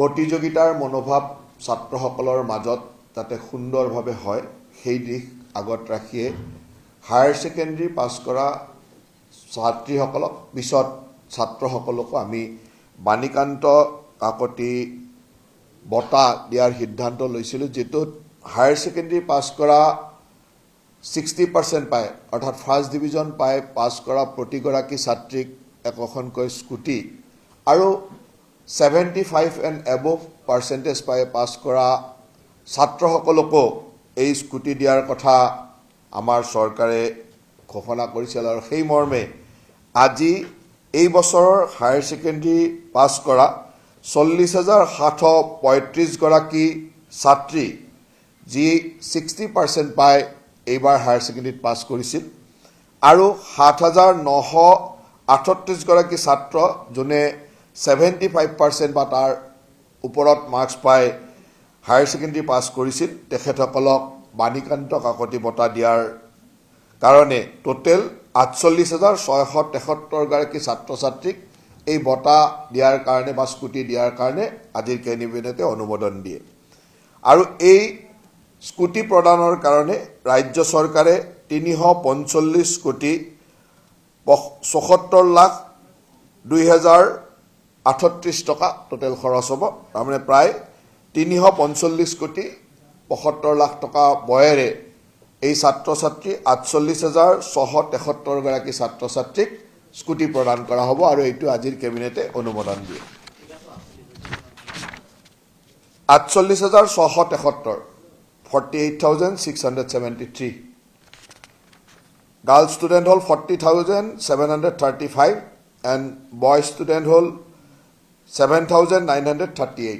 প্ৰতিযোগিতাৰ মনোভাৱ ছাত্ৰসকলৰ মাজত যাতে সুন্দৰভাৱে হয় সেই দিশ আগত ৰাখিয়ে হায়াৰ সেকেন্ডাৰী পাছ কৰা ছাত্ৰীসকলক পিছত ছাত্ৰসকলকো আমি বাণীকান্ত কাকতি বঁটা দিয়াৰ সিদ্ধান্ত লৈছিলোঁ, যেটোত হায়াৰ সেকেন্ডাৰী পাছ কৰা 60% পায় অৰ্থাৎ ফাৰ্ষ্ট ডিভিজন পাই পাছ কৰা প্ৰতিগৰাকী ছাত্ৰীক একোখনকৈ স্কুটি আৰু 75 and above পাৰ্চেণ্টেজ পাই পাছ কৰা ছাত্ৰসকলকো এই স্কুটি দিয়াৰ কথা আমাৰ চৰকাৰে ঘোষণা কৰিছিল। আৰু সেই মৰ্মে আজি এই বছৰৰ হায়াৰ সেকেন্ডাৰী পাছ কৰা 40,735 গৰাকী ছাত্ৰী যি 60% পাই এইবাৰ হায়াৰ সেকেন্ডাৰীত পাছ কৰিছিল আৰু 7,938 গৰাকী ছাত্ৰ যোনে 75% বা তাৰ ওপৰত মাৰ্কছ পাই হায়াৰ সেকেন্ডাৰী পাছ কৰিছিল, তেখেতসকলক বাণীকান্ত কাকতি বঁটা দিয়াৰ কাৰণে টোটেল 48,673 গৰাকী ছাত্ৰ ছাত্ৰীক এই বঁটা দিয়াৰ কাৰণে বা স্কুটি দিয়াৰ কাৰণে আজিৰ কেবিনেটে অনুমোদন দিয়ে। আৰু এই স্কুটি প্ৰদানৰ কাৰণে ৰাজ্য চৰকাৰে 375,74,02,038 টকা টোটেল খৰচ হ'ব। তাৰমানে প্ৰায় 345,75,00,000 টকা বয়েৰে এই ছাত্ৰ ছাত্ৰী 48,673 গৰাকী ছাত্ৰ ছাত্ৰীক স্কুটি প্ৰদান কৰা হ'ব আৰু এইটো আজিৰ কেবিনেটে অনুমোদন দিয়ে। 48,673 48,673 গাৰ্ল ষ্টুডেণ্ট হ'ল 40,735 and বয় ষ্টুডেণ্ট হ'ল 7,938।